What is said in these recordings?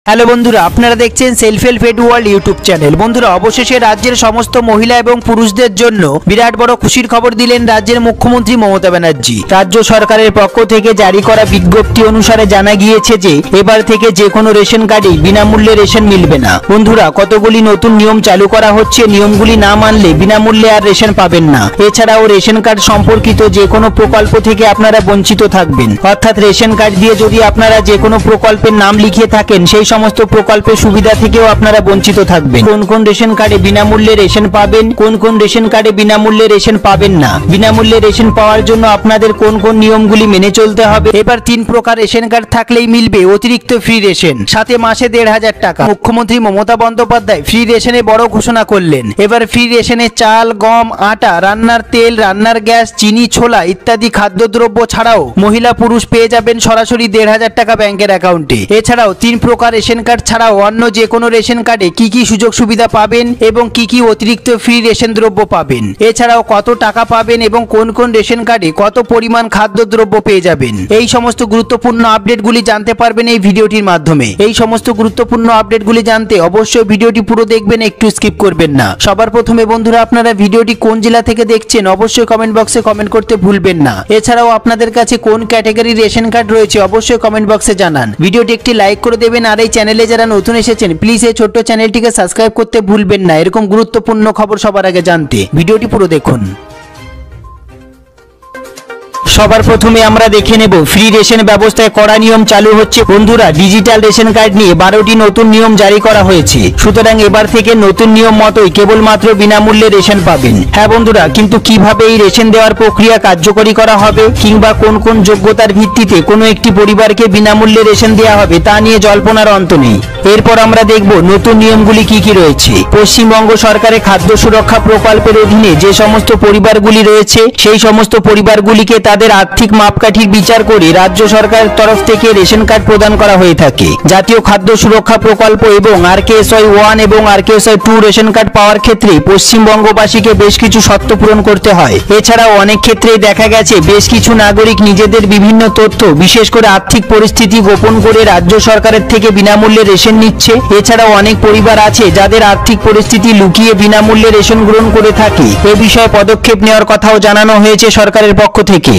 Hello বন্ধুরা, আপনারা দেখছেন self help aid world YouTube channel. বন্ধুরা, অবশেষে রাজ্যের সমস্ত মহিলা এবং পুরুষদের জন্য বিরাট বড় খুশির খবর দিলেন রাজ্যের মুখ্যমন্ত্রী মমতা ব্যানার্জি। রাজ্য সরকারের পক্ষ থেকে জারি করা বিজ্ঞপ্তি অনুসারে জানা গিয়েছে যে এবার থেকে যে কোনো রেশন কার্ডে বিনামূল্যে রেশন মিলবে না। বন্ধুরা, কতগুলি নতুন নিয়ম চালু করা হচ্ছে, নিয়মগুলি না মানলে বিনামূল্যে আর রেশন পাবেন না। এছাড়াও রেশন কার্ড সম্পর্কিত যে কোনো প্রকল্প থেকে আপনারা বঞ্চিত থাকবেন। অর্থাৎ রেশন কার্ড দিয়ে যদি আপনারা যে কোনো প্রকল্পের নাম লিখিয়ে থাকেন, সেই সমস্ত প্রকল্পের সুবিধা থেকেও আপনারা বঞ্চিত থাকবেন। কোন কোন রেশন কার্ডে বিনামূল্যে রেশন পাবেন, কোন কোন রেশন কার্ডে বিনামূল্যে রেশন পাবেন না, বিনামূল্যে রেশন পাওয়ার জন্য আপনাদের কোন কোন নিয়মগুলি মেনে চলতে হবে। এবার 3 প্রকার রেশন কার্ড থাকলেই মিলবে অতিরিক্ত ফ্রি রেশন, সাথে মাসে ১৫০০ টাকা। মুখ্যমন্ত্রী মমতা বন্দ্যোপাধ্যায় ফ্রি রেশনে বড় ঘোষণা করলেন। এবার ফ্রি রেশনে চাল, গম, আটা, রান্নার তেল, রান্নার গ্যাস, চিনি, ছোলা ইত্যাদি খাদ্যদ্রব্য ছাড়াও মহিলা পুরুষ পেয়ে যাবেন সরাসরি ১৫০০ টাকা ব্যাংকের অ্যাকাউন্টে। এছাড়াও 3 প্রকার রেশন কার্ড ছাড়াও অন্য যে কোনো রেশন কার্ডে কি কি সুযোগ সুবিধা পাবেন এবং কি কি অতিরিক্ত ফ্রি রেশন দ্রব্য পাবেন, এছাড়াও কত টাকা পাবেন এবং কোন কোন রেশন কার্ডে কত পরিমাণ খাদ্যদ্রব্য পেয়ে যাবেন, এই সমস্ত গুরুত্বপূর্ণ আপডেটগুলি জানতে পারবেন এই ভিডিওটির মাধ্যমে। এই সমস্ত গুরুত্বপূর্ণ আপডেটগুলি জানতে অবশ্যই ভিডিওটি পুরো দেখবেন, একটু স্কিপ করবেন না। সবার প্রথমে বন্ধুরা, আপনারা ভিডিওটি কোন জেলা থেকে দেখছেন অবশ্যই কমেন্ট বক্সে কমেন্ট করতে ভুলবেন না। এছাড়াও আপনাদের কাছে কোন ক্যাটাগরির রেশন কার্ড রয়েছে অবশ্যই কমেন্ট বক্সে জানান। ভিডিওটি একটি লাইক করে দেবেন, আর এই চ্যানেলে যারা নতুন এসেছেন প্লিজ এই ছোট্ট চ্যানেলটিকে সাবস্ক্রাইব করতে ভুলবেন না এরকম গুরুত্বপূর্ণ খবর সবার আগে জানতে। ভিডিওটি পুরো দেখুন। সবার প্রথমে আমরা দেখে নেব ফ্রি রেশন ব্যবস্থায় কড়া নিয়ম চালু হচ্ছে। বন্ধুরা, ডিজিটাল রেশন কার্ড নিয়ে 12টি নতুন নিয়ম জারি করা হয়েছে। সুতরাং এবার থেকে নতুন নিয়ম মতোই কেবলমাত্র বিনামূল্যে রেশন পাবেন। হ্যাঁ বন্ধুরা, কিন্তু কিভাবে এই রেশন দেওয়ার প্রক্রিয়া কার্যকরী করা হবে কিংবা কোন কোন যোগ্যতার ভিত্তিতে কোনো একটি পরিবারকে বিনামূল্যে রেশন দেওয়া হবে তা নিয়ে জল্পনার অন্ত নেই। এরপর আমরা দেখব নতুন নিয়মগুলি কি কি রয়েছে। পশ্চিমবঙ্গ সরকারের খাদ্য সুরক্ষা প্রকল্পের অধীনে যে সমস্ত পরিবারগুলি রয়েছে সেই সমস্ত পরিবারগুলিকে তাদের আর্থিক মাপকাঠির বিচার করে রাজ্য সরকারের তরফ থেকে রেশন কার্ড প্রদান করা হয়ে থাকে। জাতীয় খাদ্য সুরক্ষা প্রকল্প এবং RKSY 1 এবং RKSY 2 রেশন কার্ড পাওয়ার ক্ষেত্রে পশ্চিমবঙ্গবাসীকে বেশ কিছু শর্ত পূরণ করতে হয়। এছাড়াও অনেক ক্ষেত্রেই দেখা গেছে বেশ কিছু নাগরিক নিজেদের বিভিন্ন তথ্য, বিশেষ করে আর্থিক পরিস্থিতি গোপন করে রাজ্য সরকারের থেকে বিনামূল্যে রেশন নিচ্ছে। এছাড়াও অনেক পরিবার আছে যাদের আর্থিক পরিস্থিতি লুকিয়ে বিনামূল্যে রেশন গ্রহণ করে থাকে। এ বিষয়ে পদক্ষেপ নেওয়ার কথাও জানানো হয়েছে সরকারের পক্ষ থেকে।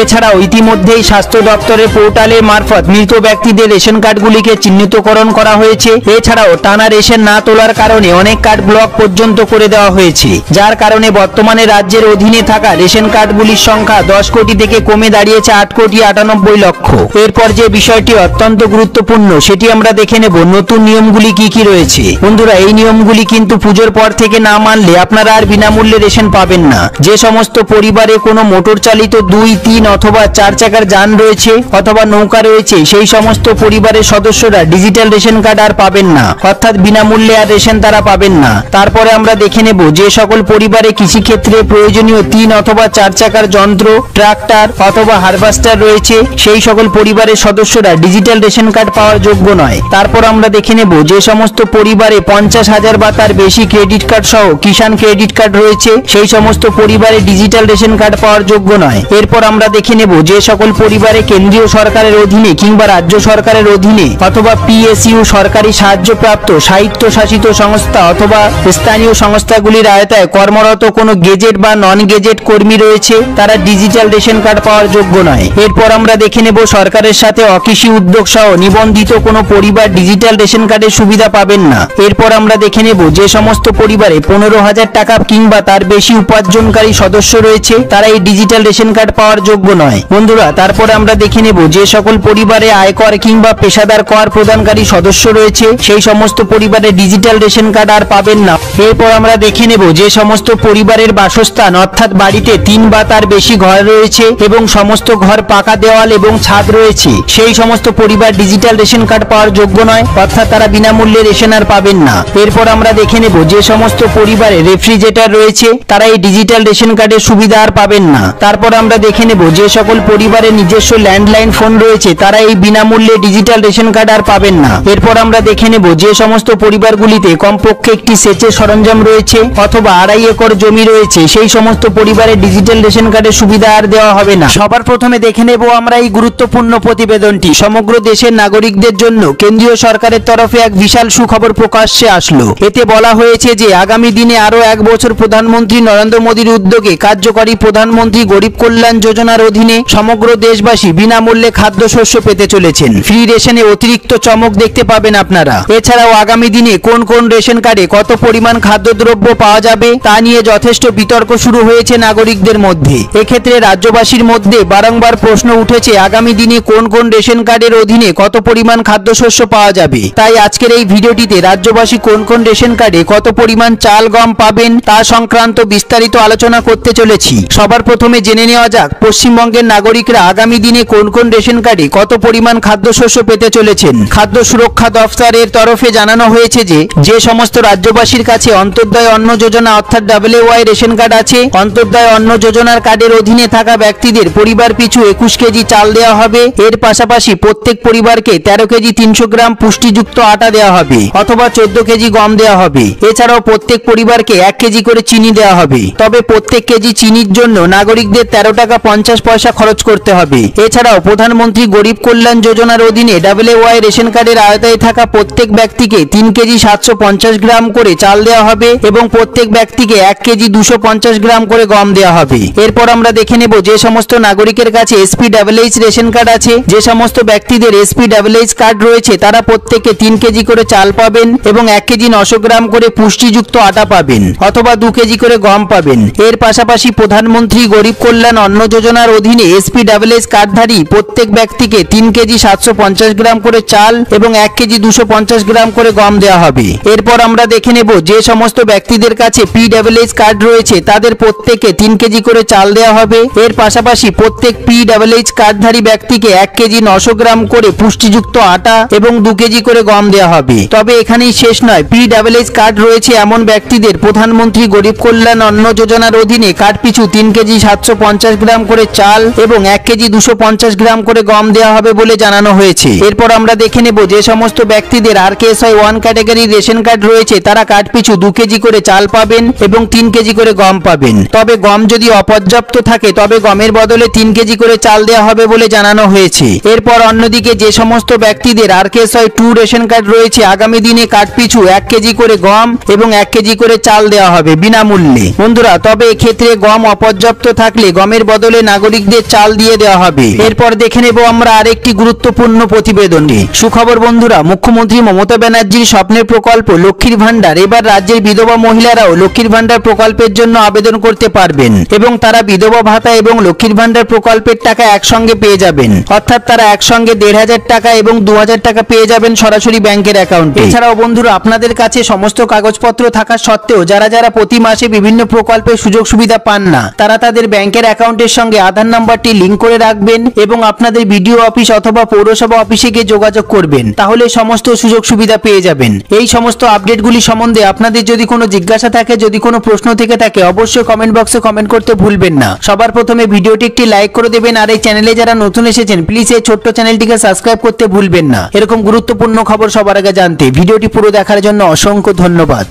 এছাড়াও ইতিমধ্যেই স্বাস্থ্য দপ্তরের পোর্টালের মারফত মৃত ব্যক্তিদের রেশন কার্ডগুলিকে চিহ্নিতকরণ করা হয়েছে। এছাড়াও টানা রেশন না তোলার কারণে অনেক কার্ড ব্লক পর্যন্ত করে দেওয়া হয়েছে, যার কারণে বর্তমানে রাজ্যের অধীনে থাকা রেশন কার্ডগুলির সংখ্যা 10 কোটি থেকে কমে দাঁড়িয়েছে 8,98,00,000। এরপর যে বিষয়টি অত্যন্ত গুরুত্বপূর্ণ সেটি আমরা দেখে নেব নতুন নিয়মগুলি কি কি রয়েছে। বন্ধুরা, এই নিয়মগুলি কিন্তু পুজোর পর থেকে না মানলে আপনারা আর বিনামূল্যে রেশন পাবেন না। যে সমস্ত পরিবারে কোনো মোটর চালিত 2, 3 অথবা 4 চাকার যান রয়েছে অথবা নৌকা রয়েছে সেই সমস্ত পরিবারের সদস্যরা ডিজিটাল রেশন কার্ড আর পাবেন না, অর্থাৎ বিনামূল্যে আর রেশন তারা পাবেন না। তারপরে আমরা দেখে নেব যে সকল পরিবারে কৃষিক্ষেত্রে প্রয়োজনীয় 3 অথবা 4 চাকার যন্ত্র, ট্রাক্টর অথবা হারভেস্টার রয়েছে সেই সকল পরিবারের সদস্যরা ডিজিটাল রেশন কার্ড পাওয়ার যোগ্য নয়। তারপর আমরা দেখে নেব যে সমস্ত পরিবারে 50,000 বা তার বেশি ক্রেডিট কার্ড সহ কিষাণ ক্রেডিট কার্ড রয়েছে সেই সমস্ত পরিবারে ডিজিটাল রেশন কার্ড পাওয়ার যোগ্য নয়। এরপর আমরা দেখে নেব যে সকল পরিবারে কেন্দ্রীয় সরকারের অধীনে কিংবা রাজ্য সরকারের অধীনে অথবা PSU সরকারি সাহায্যপ্রাপ্ত স্বায়ত্তশাসিত সংস্থা অথবা স্থানীয় সংস্থাগুলির আওতায় কর্মরত কোনো গেজেট বা নন গেজেট কর্মী রয়েছে তারা ডিজিটাল রেশন কার্ড পাওয়ার যোগ্য নয়। এরপর আমরা দেখে নেব সরকারের সাথে অকৃষি উদ্যোগ সহ নিবন্ধিত কোনো পরিবার ডিজিটাল রেশন কার্ডের সুবিধা পাবেন না। এরপর আমরা দেখে নেব যে সমস্ত পরিবারে 15,000 টাকা কিংবা তার বেশি উপার্জনকারী সদস্য রয়েছে তারা এই ডিজিটাল রেশন কার্ড পাওয়ার যোগ্য নয়। বন্ধুরা, তারপরে আমরা দেখে নেব যে সকল পরিবারে আয়কর কিংবা পেশাদার কর প্রদানকারী সদস্য রয়েছে সেই সমস্ত পরিবারে ডিজিটাল রেশন কার্ড আর পাবেন না। এরপর আমরা দেখে নেব যে সমস্ত পরিবারের বাসস্থান অর্থাৎ বাড়িতে 3 বা তার বেশি ঘর রয়েছে এবং সমস্ত ঘর পাকা দেওয়াল এবং ছাদ রয়েছে সেই সমস্ত পরিবার ডিজিটাল রেশন কার্ড পাওয়ার যোগ্য নয়, অর্থাৎ তারা বিনামূল্যে রেশন আর পাবেন না। এরপর আমরা দেখে নেব যে সমস্ত পরিবারে রেফ্রিজারেটর রয়েছে তারা এই ডিজিটাল রেশন কার্ডের সুবিধা আর পাবেন না। তারপর আমরা দেখে নেব যে সকল পরিবারের নিজস্ব ল্যান্ডলাইন ফোন রয়েছে তারা এই বিনামূল্যে ডিজিটাল রেশন কার্ড আর পাবেন না। এরপর আমরা দেখে নেব যে সমস্ত পরিবারগুলিতে কমপক্ষে একটি সেচের সরঞ্জাম রয়েছে অথবা 2.5 একর জমি রয়েছে সেই সমস্ত পরিবারের ডিজিটাল রেশন কার্ডের সুবিধা আর দেওয়া হবে না। সবার প্রথমে দেখে নেব আমরা এই গুরুত্বপূর্ণ প্রতিবেদনটি। সমগ্র দেশের নাগরিকদের জন্য কেন্দ্রীয় সরকারের তরফে এক বিশাল সুখবর প্রকাশ্যে আসলো। এতে বলা হয়েছে যে আগামী দিনে আরো 1 বছর প্রধানমন্ত্রী নরেন্দ্র মোদীর উদ্যোগে কার্যকরী প্রধানমন্ত্রী গরিব কল্যাণ যোজনার অধীনে সমগ্র দেশবাসী বিনামূল্যে খাদ্যশস্য পেতে চলেছেন। ফ্রি রেশনে অতিরিক্ত চমক দেখতে পাবেন আপনারা। এছাড়াও আগামী দিনে কোন কোন রেশন কার্ডে কত পরিমাণ খাদ্যদ্রব্য পাওয়া যাবে তা নিয়ে যথেষ্ট বিতর্ক শুরু হয়েছে নাগরিকদের মধ্যে। এক্ষেত্রে রাজ্যবাসীর মধ্যে বারংবার প্রশ্ন উঠেছে আগামী দিনে কোন কোন রেশন কার্ডের অধীনে কত পরিমাণ খাদ্যশস্য পাওয়া যাবে। তাই আজকের এই ভিডিওটিতে রাজ্যবাসী কোন কোন রেশন কার্ডে কত পরিমাণ চাল গম পাবেন তা সংক্রান্ত বিস্তারিত আলোচনা করতে চলেছি। সবার প্রথমে জেনে নেওয়া যাক পশ্চিমবঙ্গের নাগরিকরা আগামী দিনে কোন কোন রেশন কার্ডে কত পরিমাণ খাদ্যশস্য পেতে চলেছেন। খাদ্য সুরক্ষা দফতরের তরফে জানানো হয়েছে যে সমস্ত রাজ্যবাসীর কাছে অন্তর্দয় অন্ন যোজনা অর্থাৎ WY রেশন কার্ড আছে, অন্তর্দয় অন্ন যোজনার কার্ডের অধীনে থাকা ব্যক্তিদের পরিবার পিছু 21 কেজি চাল দেওয়া হবে। এর পাশাপাশি প্রত্যেক পরিবারকে 13 কেজি 300 গ্রাম পুষ্টিযুক্ত আটা দেওয়া হবে অথবা 14 কেজি গম দেওয়া হবে। এছাড়াও প্রত্যেক পরিবারকে 1 কেজি করে চিনি দেওয়া হবে। তবে প্রত্যেক কেজি চিনির জন্য নাগরিকদের 13 টাকা 50 পয়সা খরচ করতে হবে। এছাড়াও প্রধানমন্ত্রী গরিব কল্যাণ যোজনার অধীনে WY রেশন কার্ডের আওতায় থাকা প্রত্যেক ব্যক্তিকে 3 কেজি 750 গ্রাম করে চাল দেওয়া হবে এবং প্রত্যেক ব্যক্তিকে 1 কেজি 250 গ্রাম করে গম দেওয়া হবে। এরপর আমরা দেখে নেব যে সমস্ত নাগরিকের কাছে SPWH রেশন কার্ড আছে, যে সমস্ত ব্যক্তিদের SPWH কার্ড রয়েছে তারা প্রত্যেকে 3 কেজি করে চাল পাবেন এবং 1 কেজি 900 গ্রাম করে পুষ্টিযুক্ত আটা পাবেন অথবা 2 কেজি করে গম পাবেন। এর পাশাপাশি প্রধানমন্ত্রী গরিব কল্যাণ অন্ন যোজনার অধীনে SPWH কার্ডধারী প্রত্যেক ব্যক্তিকে 3 কেজি 750 গ্রাম করে চাল এবং 1 কেজি 250 গ্রাম করে গম দেওয়া হবে। এরপর আমরা দেখে নেব যে সমস্ত ব্যক্তিদের কাছে PWH কার্ড রয়েছে তাদের প্রত্যেকে 3 কেজি করে চাল দেওয়া হবে। এর পাশাপাশি প্রত্যেক PWH কার্ডধারী ব্যক্তিকে 1 কেজি 900 গ্রাম করে পুষ্টিযুক্ত আটা এবং 2 কেজি করে গম দেওয়া হবে। তবে এখানেই শেষ নয়, PWH কার্ড রয়েছে এমন ব্যক্তিদের প্রধানমন্ত্রী গরিব কল্যাণ অন্ন যোজনার অধীনে কার্ড পিছু 3 কেজি 750 গ্রাম করে চাল এবং 1 কেজি 250 গ্রাম করে গম দেওয়া হবে বলে জানানো হয়েছে। এরপর আমরা দেখে নেব যে সমস্ত ব্যক্তিদের RKSY 1 ক্যাটাগরি রেশন কার্ড রয়েছে তারা কার্ড পিছু 2 কেজি করে চাল পাবেন এবং 3 কেজি করে গম পাবেন। তবে গম যদি অপর্যাপ্ত থাকে তবে গমের বদলে 3 কেজি করে চাল দেওয়া হবে বলে জানানো হয়েছে। এরপর অন্যদিকে যে সমস্ত ব্যক্তিদের RKSY 2 রেশন কার্ড রয়েছে আগামী দিনে কার্ড পিছু 1 কেজি করে গম এবং 1 কেজি করে চাল দেওয়া হবে বিনামূল্যে। বন্ধুরা, তবে এক্ষেত্রে গম অপর্যাপ্ত থাকলে গমের বদলে নাগরিকদের চাল দিয়ে দেওয়া হবে। এরপর দেখে নেব আমরা আরেকটি গুরুত্বপূর্ণ প্রতিবেদনে। সুখবর বন্ধুরা, মুখ্যমন্ত্রী মমতা ব্যানার্জির স্বপ্নের প্রকল্প লক্ষ্মীর ভান্ডার এবার রাজ্যের বিধবা মহিলারাও লক্ষ্মীর ভান্ডার প্রকল্পের জন্য আবেদন করতে পারবেন এবং তারা বিধবা ভাতা এবং লক্ষ্মীর ভান্ডার প্রকল্পের টাকা একসঙ্গে পেয়ে যাবেন। অর্থাৎ তারা একসঙ্গে 1500 টাকা এবং 2000 টাকা পেয়ে যাবেন সরাসরি ব্যাংকের অ্যাকাউন্টে। এছাড়াও বন্ধুরা, আপনাদের কাছে সমস্ত কাগজপত্র থাকা সত্ত্বেও যারা প্রতি মাসে বিভিন্ন প্রকল্পের সুযোগ সুবিধা পান না তারা তাদের ব্যাংকের অ্যাকাউন্টের সঙ্গে আধার নাম্বারটি লিংক করে রাখবেন এবং আপনাদের বিডিও অফিস অথবা পৌরসভা অফিসে গিয়ে যোগাযোগ করবেন, তাহলে সমস্ত সুযোগ সুবিধা পেয়ে যাবেন। এই সমস্ত আপডেটগুলি সম্বন্ধে আপনাদের যদি কোনো জিজ্ঞাসা থাকে, যদি কোনো প্রশ্ন থেকে থাকে, অবশ্যই কমেন্ট বক্সে কমেন্ট করতে ভুলবেন না। সবার প্রথমে ভিডিওটি একটি লাইক করে দেবেন আর এই চ্যানেলে যারা নতুন এসেছেন প্লিজ এই ছোট্ট চ্যানেলটিকে সাবস্ক্রাইব করতে ভুলবেন না। এরকম গুরুত্বপূর্ণ খবর সবার আগে জানতে ভিডিওটি পুরো দেখার জন্য অসংখ্য ধন্যবাদ।